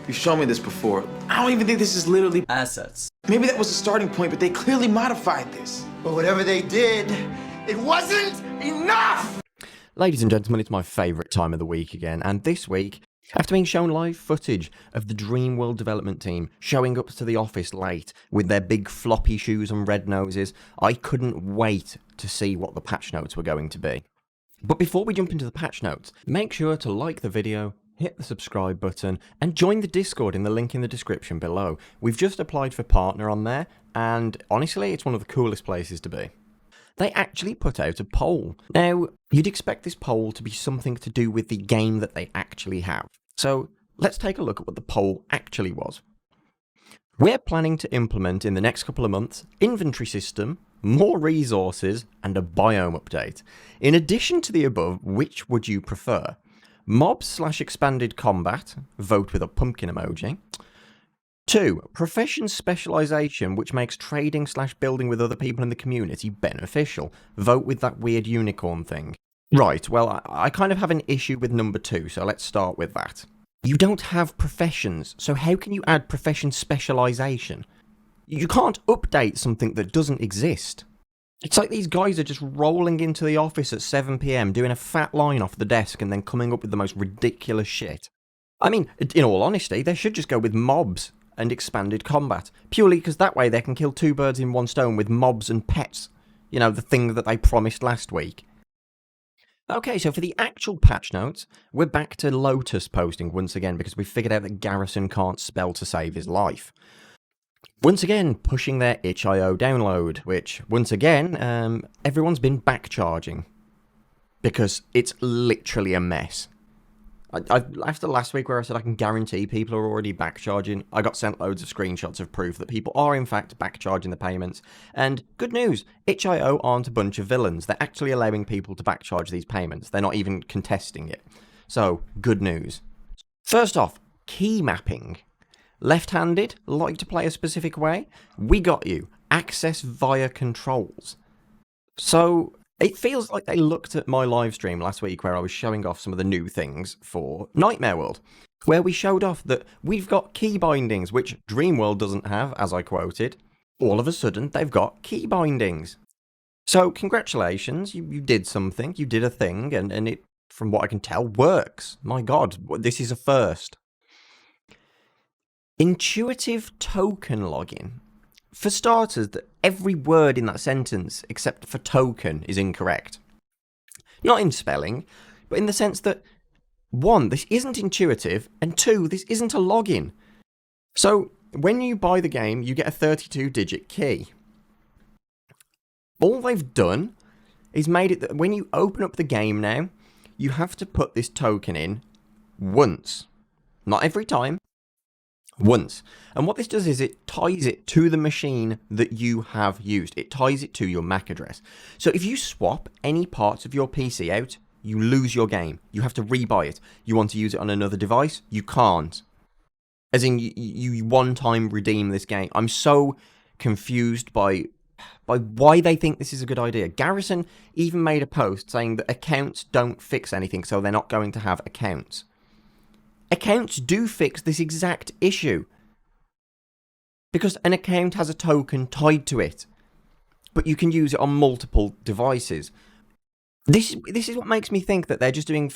You've shown me this before. I don't even think this is literally assets. Maybe that was the starting point, but they clearly modified this. But whatever they did, it wasn't enough! Ladies and gentlemen, it's my favourite time of the week again, and this week, after being shown live footage of the Dreamworld development team showing up to the office late with their big floppy shoes and red noses, I couldn't wait to see what the patch notes were going to be. But before we jump into the patch notes, make sure to like the video, hit the subscribe button, and join the Discord in the link in the description below. We've just applied for partner on there, and honestly, it's one of the coolest places to be. They actually put out a poll. Now, you'd expect this poll to be something to do with the game that they actually have. So, let's take a look at what the poll actually was. We're planning to implement in the next couple of months, inventory system, more resources, and a biome update. In addition to the above, which would you prefer? Mobs/expanded combat, vote with a pumpkin emoji. 2. Profession specialisation, which makes trading/building with other people in the community beneficial. Vote with that weird unicorn thing. Right, well, I kind of have an issue with number 2, so let's start with that. You don't have professions, so how can you add profession specialisation? You can't update something that doesn't exist. It's like these guys are just rolling into the office at 7 PM, doing a fat line off the desk and then coming up with the most ridiculous shit. I mean, in all honesty, they should just go with mobs and expanded combat, purely because that way they can kill 2 birds in 1 stone with mobs and pets. You know, the thing that they promised last week. Okay, so for the actual patch notes, we're back to Lotus posting once again because we figured out that Garrison can't spell to save his life. Once again, pushing their itch.io download, which, once again, everyone's been backcharging. Because it's literally a mess. After last week where I said I can guarantee people are already backcharging, I got sent loads of screenshots of proof that people are in fact backcharging the payments. And good news, itch.io aren't a bunch of villains. They're actually allowing people to backcharge these payments. They're not even contesting it. So, good news. First off, key mapping. Left-handed, like to play a specific way? We got you. Access via controls. So, it feels like they looked at my live stream last week where I was showing off some of the new things for Nightmare World, where we showed off that we've got key bindings, which Dreamworld doesn't have, as I quoted. All of a sudden, they've got key bindings. So, congratulations, you did something, you did a thing, and it, from what I can tell, works. My god, this is a first. Intuitive token login. For starters, every word in that sentence, except for token, is incorrect. Not in spelling, but in the sense that, 1, this isn't intuitive, and 2, this isn't a login. So, when you buy the game, you get a 32-digit key. All they've done is made it that when you open up the game now, you have to put this token in once. Not every time. Once. And what this does is it ties it to the machine that you have used. It ties it to your MAC address. So if you swap any parts of your PC out, you lose your game. You have to rebuy it. You want to use it on another device? You can't. As in, you one-time redeem this game. I'm so confused by why they think this is a good idea. Garrison even made a post saying that accounts don't fix anything, so they're not going to have accounts. Accounts do fix this exact issue. Because an account has a token tied to it. But you can use it on multiple devices. This is what makes me think that they're just doing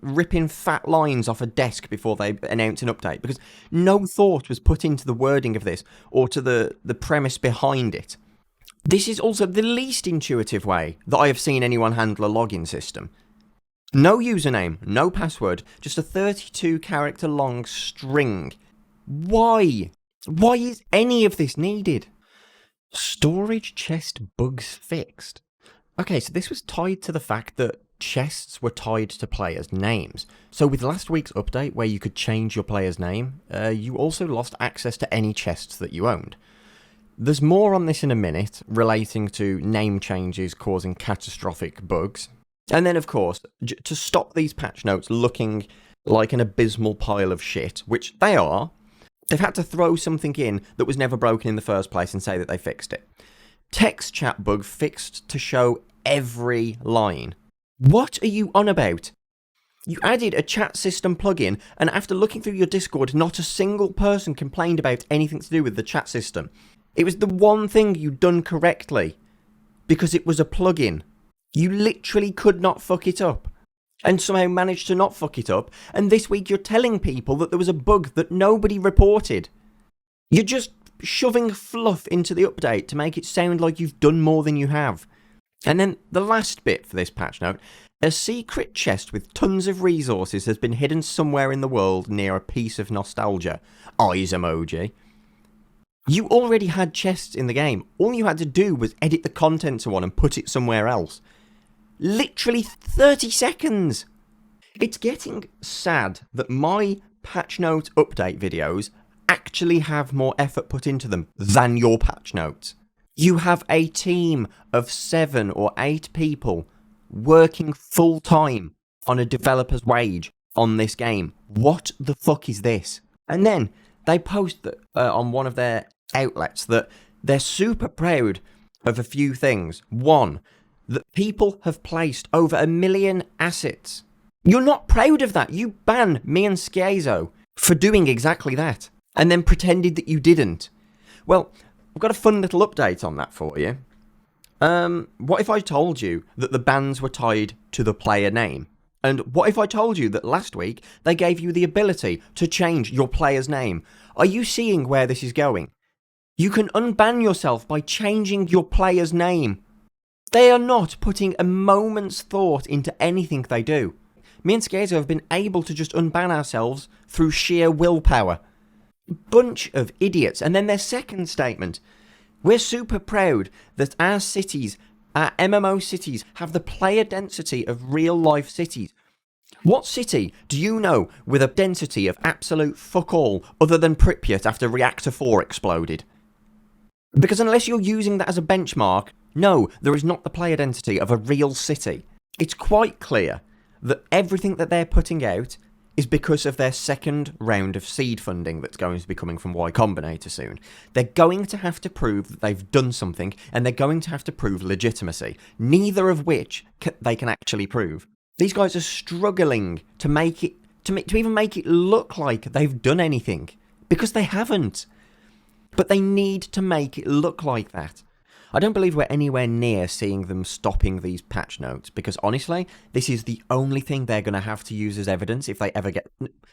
ripping fat lines off a desk before they announce an update. Because no thought was put into the wording of this, or to the premise behind it. This is also the least intuitive way that I have seen anyone handle a login system. No username, no password, just a 32-character long string. Why? Why is any of this needed? Storage chest bugs fixed. Okay, so this was tied to the fact that chests were tied to players' names. So with last week's update where you could change your player's name, you also lost access to any chests that you owned. There's more on this in a minute, relating to name changes causing catastrophic bugs. And then, of course, to stop these patch notes looking like an abysmal pile of shit, which they are, they've had to throw something in that was never broken in the first place and say that they fixed it. Text chat bug fixed to show every line. What are you on about? You added a chat system plugin, and after looking through your Discord, not a single person complained about anything to do with the chat system. It was the one thing you'd done correctly, because it was a plugin. You literally could not fuck it up, and somehow managed to not fuck it up, and this week you're telling people that there was a bug that nobody reported. You're just shoving fluff into the update to make it sound like you've done more than you have. And then the last bit for this patch note, a secret chest with tons of resources has been hidden somewhere in the world near a piece of nostalgia. Eyes emoji. You already had chests in the game. All you had to do was edit the content to one and put it somewhere else. Literally 30 seconds. It's getting sad that my patch note update videos actually have more effort put into them than your patch notes. You have a team of 7 or 8 people working full time on a developer's wage on this game. What the fuck is this? And then they post that on one of their outlets that they're super proud of a few things. One, that people have placed over 1 million assets. You're not proud of that. You ban me and Schiazo for doing exactly that, and then pretended that you didn't. Well, I've got a fun little update on that for you. What if I told you that the bans were tied to the player name? And what if I told you that last week they gave you the ability to change your player's name? Are you seeing where this is going? You can unban yourself by changing your player's name. They are not putting a moment's thought into anything they do. Me and Schiazo have been able to just unban ourselves through sheer willpower. Bunch of idiots. And then their second statement. We're super proud that our cities, our MMO cities, have the player density of real life cities. What city do you know with a density of absolute fuck all other than Pripyat after Reactor 4 exploded? Because unless you're using that as a benchmark, no, there is not the player density of a real city. It's quite clear that everything that they're putting out is because of their second round of seed funding that's going to be coming from Y Combinator soon. They're going to have to prove that they've done something, and they're going to have to prove legitimacy, neither of which they can actually prove. These guys are struggling to make it, to even make it look like they've done anything, because they haven't. But they need to make it look like that. I don't believe we're anywhere near seeing them stopping these patch notes, because honestly, this is the only thing they're going to have to use as evidence if they ever get...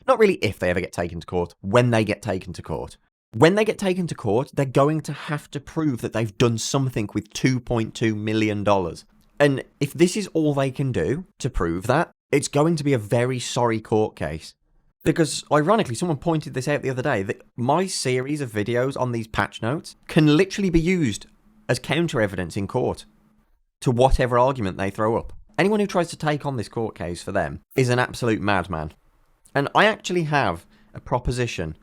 Not really if they ever get taken to court, when they get taken to court. When they get taken to court, they're going to have to prove that they've done something with $2.2 million. And if this is all they can do to prove that, it's going to be a very sorry court case. Because, ironically, someone pointed this out the other day, that my series of videos on these patch notes can literally be used as counter-evidence in court to whatever argument they throw up. Anyone who tries to take on this court case for them is an absolute madman. And I actually have a proposition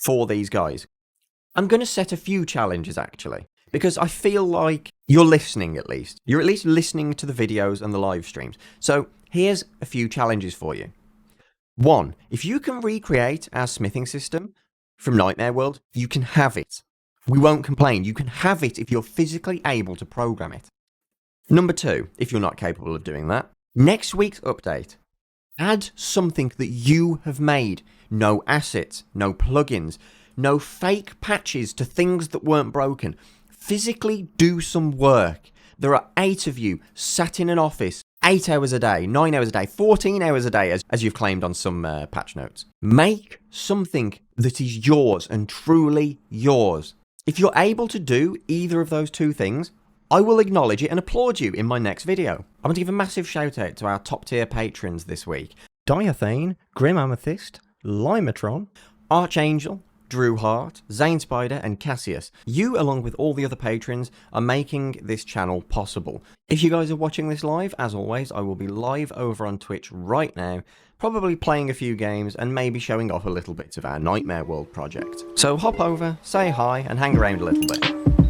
for these guys. I'm going to set a few challenges, actually, because I feel like you're listening, at least. You're at least listening to the videos and the live streams. So here's a few challenges for you. 1. If you can recreate our smithing system from Nightmare World, you can have it. We won't complain. You can have it if you're physically able to program it. Number 2, if you're not capable of doing that, next week's update, add something that you have made. No assets, no plugins, no fake patches to things that weren't broken. Physically do some work. There are 8 of you sat in an office, 8 hours a day, 9 hours a day, 14 hours a day, as you've claimed on some patch notes. Make something that is yours and truly yours. If you're able to do either of those 2 things, I will acknowledge it and applaud you in my next video. I want to give a massive shout out to our top tier patrons this week. Diathane, Grim Amethyst, Limatron, Archangel, Drew Hart, Zane Spider and Cassius. You, along with all the other patrons, are making this channel possible. If you guys are watching this live, as always, I will be live over on Twitch right now, probably playing a few games and maybe showing off a little bit of our Nightmare World project. So hop over, say hi and hang around a little bit.